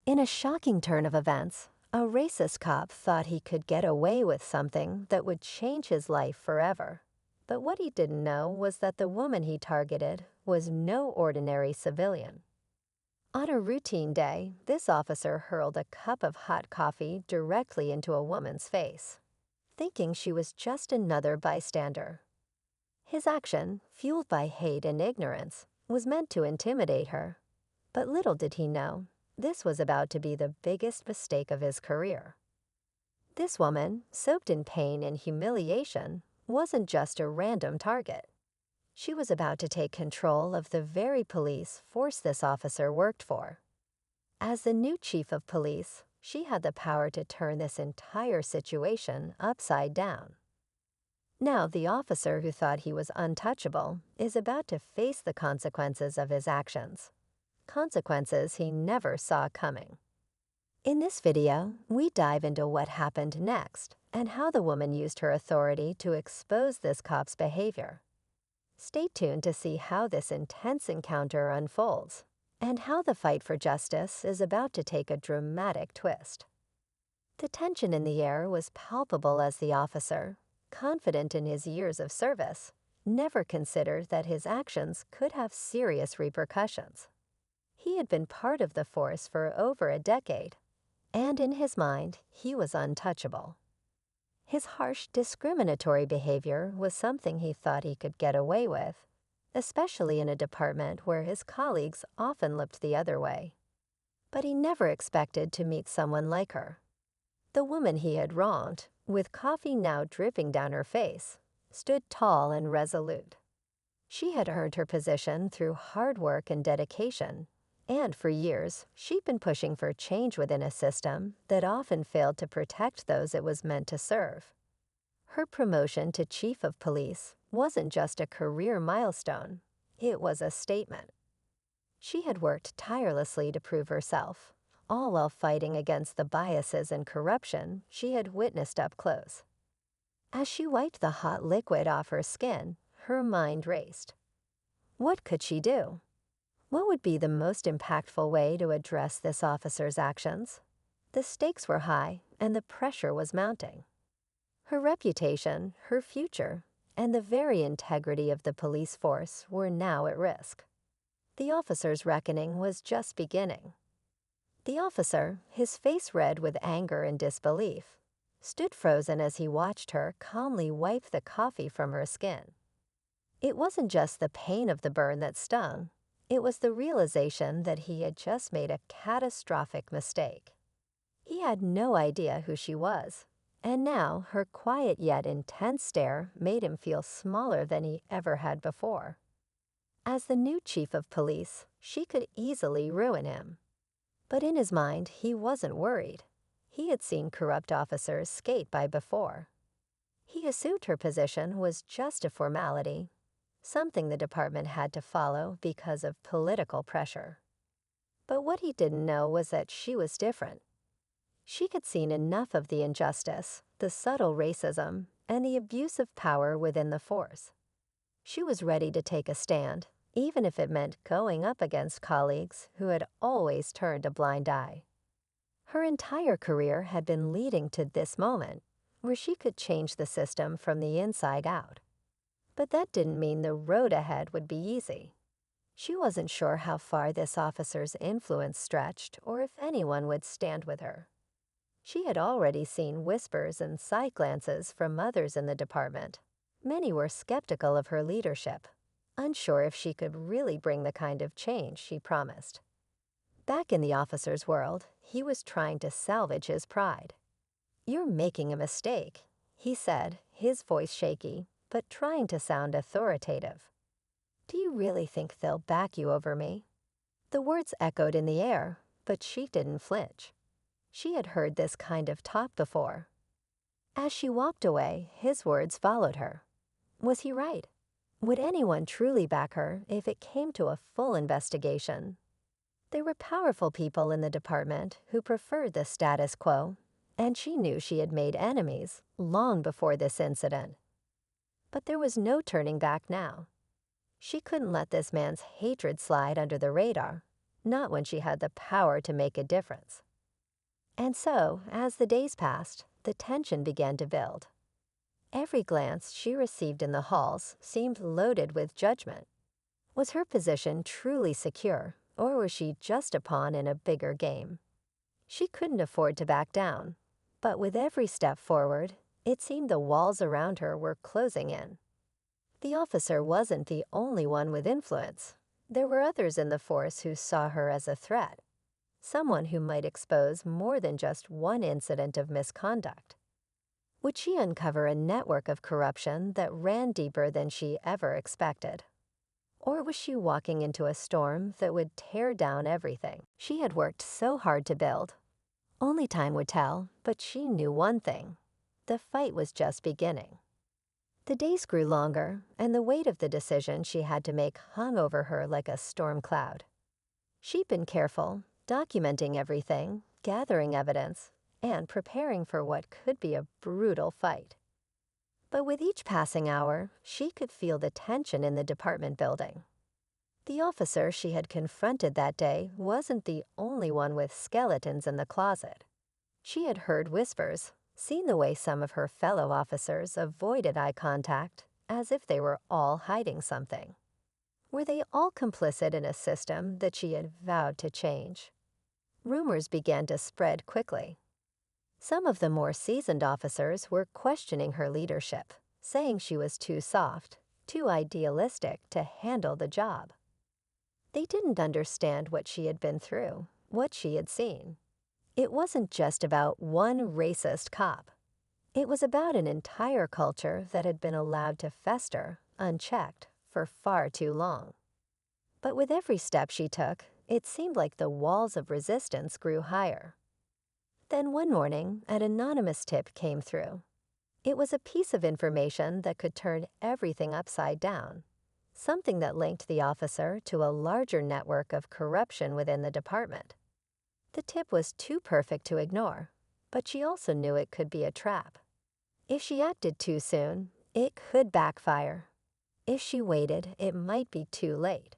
In a shocking turn of events, a racist cop thought he could get away with something that would change his life forever. But what he didn't know was that the woman he targeted was no ordinary civilian. On a routine day, this officer hurled a cup of hot coffee directly into a woman's face, thinking she was just another bystander. His action, fueled by hate and ignorance, was meant to intimidate her. But little did he know, this was about to be the biggest mistake of his career. This woman, soaked in pain and humiliation, wasn't just a random target. She was about to take control of the very police force this officer worked for. As the new chief of police, she had the power to turn this entire situation upside down. Now, the officer who thought he was untouchable is about to face the consequences of his actions. Consequences he never saw coming. In this video, we dive into what happened next and how the woman used her authority to expose this cop's behavior. Stay tuned to see how this intense encounter unfolds and how the fight for justice is about to take a dramatic twist. The tension in the air was palpable as the officer, confident in his years of service, never considered that his actions could have serious repercussions. He had been part of the force for over a decade, and in his mind, he was untouchable. His harsh, discriminatory behavior was something he thought he could get away with, especially in a department where his colleagues often looked the other way. But he never expected to meet someone like her. The woman he had wronged, with coffee now dripping down her face, stood tall and resolute. She had earned her position through hard work and dedication, and for years, she'd been pushing for change within a system that often failed to protect those it was meant to serve. Her promotion to chief of police wasn't just a career milestone, it was a statement. She had worked tirelessly to prove herself, all while fighting against the biases and corruption she had witnessed up close. As she wiped the hot liquid off her skin, her mind raced. What could she do? What would be the most impactful way to address this officer's actions? The stakes were high, and the pressure was mounting. Her reputation, her future, and the very integrity of the police force were now at risk. The officer's reckoning was just beginning. The officer, his face red with anger and disbelief, stood frozen as he watched her calmly wipe the coffee from her skin. It wasn't just the pain of the burn that stung. It was the realization that he had just made a catastrophic mistake. He had no idea who she was, and now her quiet yet intense stare made him feel smaller than he ever had before. As the new chief of police, she could easily ruin him. But in his mind, he wasn't worried. He had seen corrupt officers skate by before. He assumed her position was just a formality, something the department had to follow because of political pressure. But what he didn't know was that she was different. She had seen enough of the injustice, the subtle racism, and the abuse of power within the force. She was ready to take a stand, even if it meant going up against colleagues who had always turned a blind eye. Her entire career had been leading to this moment, where she could change the system from the inside out. But that didn't mean the road ahead would be easy. She wasn't sure how far this officer's influence stretched or if anyone would stand with her. She had already seen whispers and side glances from others in the department. Many were skeptical of her leadership, unsure if she could really bring the kind of change she promised. Back in the officer's world, he was trying to salvage his pride. "You're making a mistake," he said, his voice shaky, but trying to sound authoritative. "Do you really think they'll back you over me?" The words echoed in the air, but she didn't flinch. She had heard this kind of talk before. As she walked away, his words followed her. Was he right? Would anyone truly back her if it came to a full investigation? There were powerful people in the department who preferred the status quo, and she knew she had made enemies long before this incident. But there was no turning back now. She couldn't let this man's hatred slide under the radar, not when she had the power to make a difference. And so, as the days passed, the tension began to build. Every glance she received in the halls seemed loaded with judgment. Was her position truly secure, or was she just a pawn in a bigger game? She couldn't afford to back down, but with every step forward, it seemed the walls around her were closing in. The officer wasn't the only one with influence. There were others in the force who saw her as a threat, someone who might expose more than just one incident of misconduct. Would she uncover a network of corruption that ran deeper than she ever expected? Or was she walking into a storm that would tear down everything she had worked so hard to build? Only time would tell, but she knew one thing. The fight was just beginning. The days grew longer, and the weight of the decision she had to make hung over her like a storm cloud. She'd been careful, documenting everything, gathering evidence, and preparing for what could be a brutal fight. But with each passing hour, she could feel the tension in the department building. The officer she had confronted that day wasn't the only one with skeletons in the closet. She had heard whispers, seen the way some of her fellow officers avoided eye contact, as if they were all hiding something. Were they all complicit in a system that she had vowed to change? Rumors began to spread quickly. Some of the more seasoned officers were questioning her leadership, saying she was too soft, too idealistic to handle the job. They didn't understand what she had been through, what she had seen. It wasn't just about one racist cop. It was about an entire culture that had been allowed to fester, unchecked, for far too long. But with every step she took, it seemed like the walls of resistance grew higher. Then one morning, an anonymous tip came through. It was a piece of information that could turn everything upside down, something that linked the officer to a larger network of corruption within the department. The tip was too perfect to ignore, but she also knew it could be a trap. If she acted too soon, it could backfire. If she waited, it might be too late.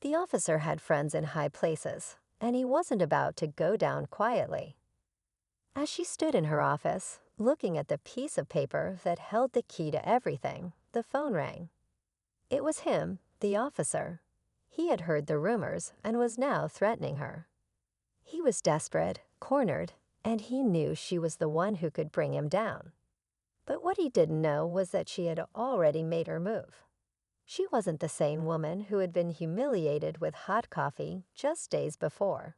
The officer had friends in high places, and he wasn't about to go down quietly. As she stood in her office, looking at the piece of paper that held the key to everything, the phone rang. It was him, the officer. He had heard the rumors and was now threatening her. He was desperate, cornered, and he knew she was the one who could bring him down. But what he didn't know was that she had already made her move. She wasn't the same woman who had been humiliated with hot coffee just days before.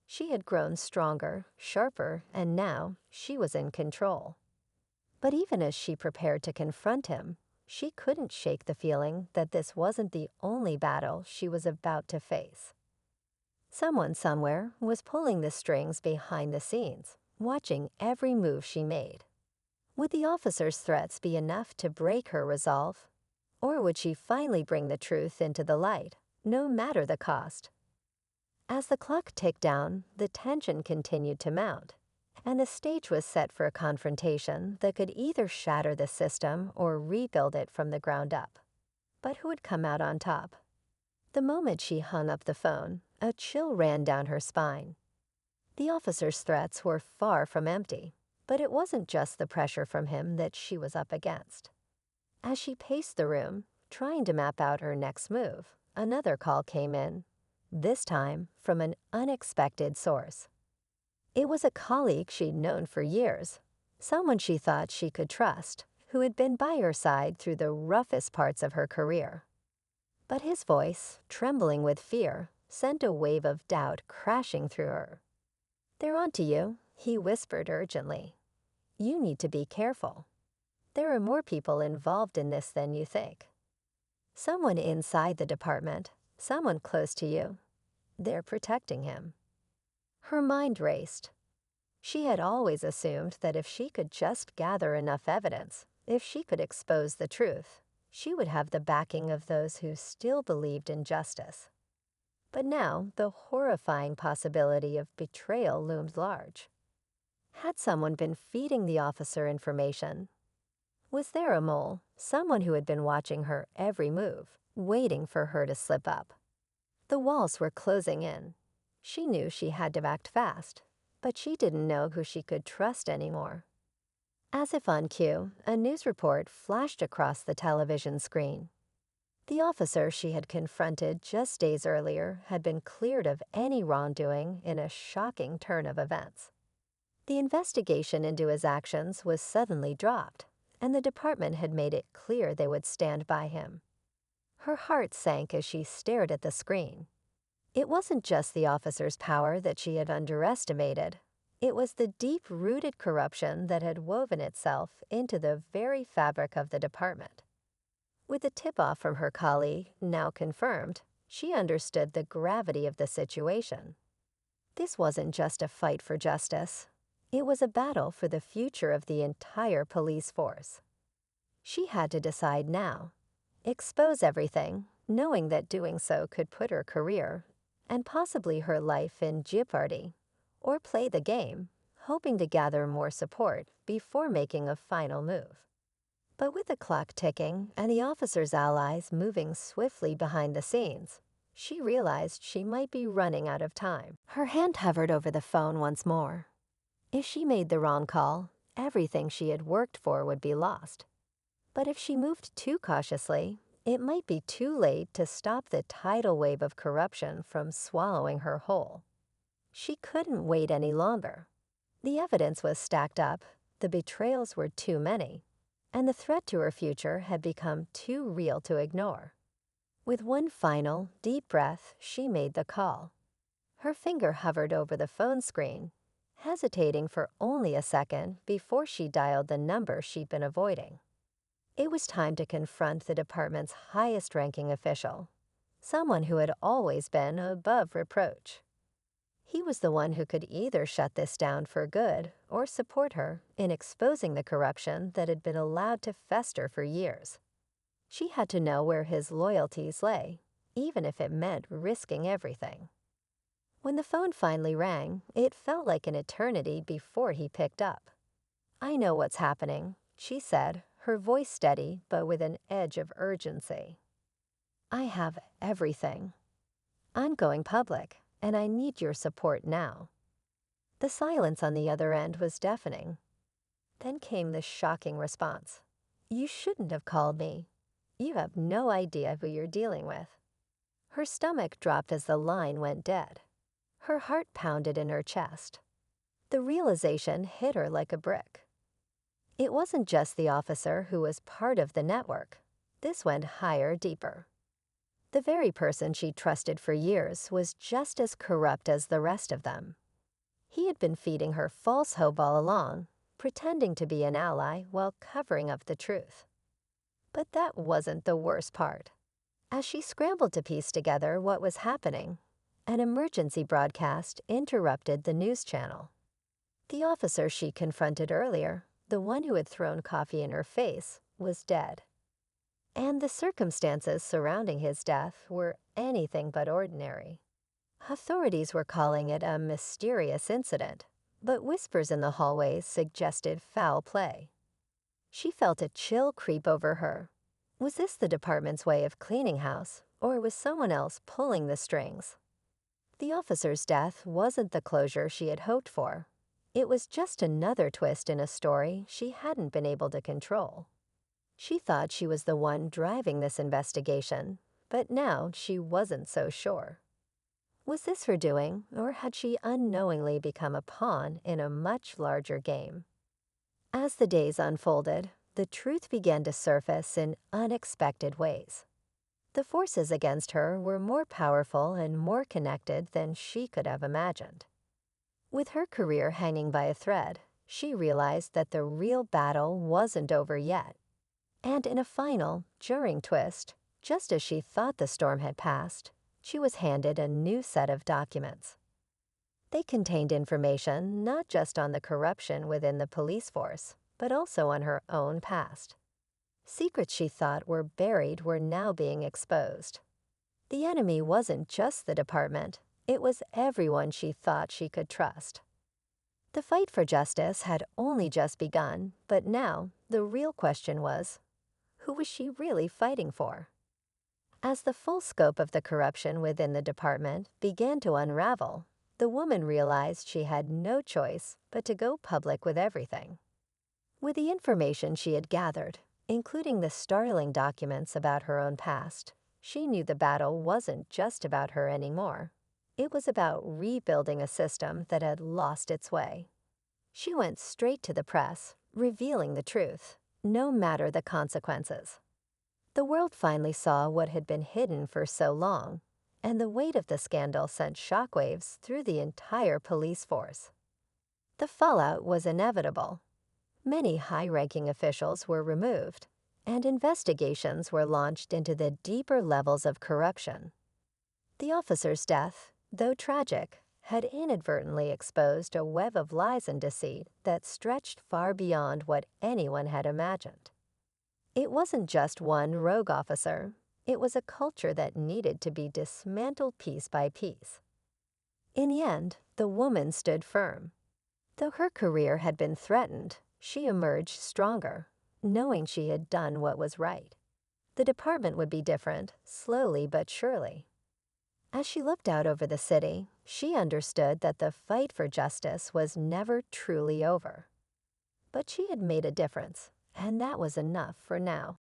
She had grown stronger, sharper, and now she was in control. But even as she prepared to confront him, she couldn't shake the feeling that this wasn't the only battle she was about to face. Someone somewhere was pulling the strings behind the scenes, watching every move she made. Would the officer's threats be enough to break her resolve? Or would she finally bring the truth into the light, no matter the cost? As the clock ticked down, the tension continued to mount, and the stage was set for a confrontation that could either shatter the system or rebuild it from the ground up. But who would come out on top? The moment she hung up the phone, a chill ran down her spine. The officer's threats were far from empty, but it wasn't just the pressure from him that she was up against. As she paced the room, trying to map out her next move, another call came in, this time from an unexpected source. It was a colleague she'd known for years, someone she thought she could trust, who had been by her side through the roughest parts of her career. But his voice, trembling with fear, sent a wave of doubt crashing through her. "They're onto you," he whispered urgently. "You need to be careful. There are more people involved in this than you think. Someone inside the department, someone close to you. They're protecting him." Her mind raced. She had always assumed that if she could just gather enough evidence, if she could expose the truth, she would have the backing of those who still believed in justice. But now the horrifying possibility of betrayal loomed large. Had someone been feeding the officer information? Was there a mole, someone who had been watching her every move, waiting for her to slip up? The walls were closing in, She knew she had to act fast, but she didn't know who she could trust anymore. As if on cue, a news report flashed across the television screen. The officer she had confronted just days earlier had been cleared of any wrongdoing in a shocking turn of events. The investigation into his actions was suddenly dropped, and the department had made it clear they would stand by him. Her heart sank as she stared at the screen. It wasn't just the officer's power that she had underestimated. It was the deep-rooted corruption that had woven itself into the very fabric of the department. With the tip-off from her colleague now confirmed, she understood the gravity of the situation. This wasn't just a fight for justice. It was a battle for the future of the entire police force. She had to decide now. Expose everything, knowing that doing so could put her career, and possibly her life, in jeopardy, or play the game, hoping to gather more support before making a final move. But with the clock ticking and the officer's allies moving swiftly behind the scenes, she realized she might be running out of time. Her hand hovered over the phone once more. If she made the wrong call, everything she had worked for would be lost. But if she moved too cautiously, it might be too late to stop the tidal wave of corruption from swallowing her whole. She couldn't wait any longer. The evidence was stacked up, the betrayals were too many, and the threat to her future had become too real to ignore. With one final, deep breath, she made the call. Her finger hovered over the phone screen, hesitating for only a second before she dialed the number she'd been avoiding. It was time to confront the department's highest-ranking official, someone who had always been above reproach. He was the one who could either shut this down for good or support her in exposing the corruption that had been allowed to fester for years. She had to know where his loyalties lay, even if it meant risking everything. When the phone finally rang, it felt like an eternity before he picked up. "I know what's happening," she said, her voice steady but with an edge of urgency. "I have everything. I'm going public, and I need your support now." The silence on the other end was deafening. Then came the shocking response. "You shouldn't have called me. You have no idea who you're dealing with." Her stomach dropped as the line went dead. Her heart pounded in her chest. The realization hit her like a brick. It wasn't just the officer who was part of the network. This went higher, deeper. The very person she trusted for years was just as corrupt as the rest of them. He had been feeding her false hope all along, pretending to be an ally while covering up the truth. But that wasn't the worst part. As she scrambled to piece together what was happening, an emergency broadcast interrupted the news channel. The officer she confronted earlier, the one who had thrown coffee in her face, was dead. And the circumstances surrounding his death were anything but ordinary. Authorities were calling it a mysterious incident, but whispers in the hallways suggested foul play. She felt a chill creep over her. Was this the department's way of cleaning house, or was someone else pulling the strings? The officer's death wasn't the closure she had hoped for. It was just another twist in a story she hadn't been able to control. She thought she was the one driving this investigation, but now she wasn't so sure. Was this her doing, or had she unknowingly become a pawn in a much larger game? As the days unfolded, the truth began to surface in unexpected ways. The forces against her were more powerful and more connected than she could have imagined. With her career hanging by a thread, she realized that the real battle wasn't over yet. And in a final, jarring twist, just as she thought the storm had passed, she was handed a new set of documents. They contained information not just on the corruption within the police force, but also on her own past. Secrets she thought were buried were now being exposed. The enemy wasn't just the department, it was everyone she thought she could trust. The fight for justice had only just begun, but now the real question was, who was she really fighting for? As the full scope of the corruption within the department began to unravel, the woman realized she had no choice but to go public with everything. With the information she had gathered, including the startling documents about her own past, she knew the battle wasn't just about her anymore. It was about rebuilding a system that had lost its way. She went straight to the press, revealing the truth, no matter the consequences. The world finally saw what had been hidden for so long, and the weight of the scandal sent shockwaves through the entire police force. The fallout was inevitable. Many high-ranking officials were removed, and investigations were launched into the deeper levels of corruption. The officer's death, though tragic, had inadvertently exposed a web of lies and deceit that stretched far beyond what anyone had imagined. It wasn't just one rogue officer. It was a culture that needed to be dismantled piece by piece. In the end, the woman stood firm. Though her career had been threatened, she emerged stronger, knowing she had done what was right. The department would be different, slowly but surely. As she looked out over the city, she understood that the fight for justice was never truly over. But she had made a difference, and that was enough for now.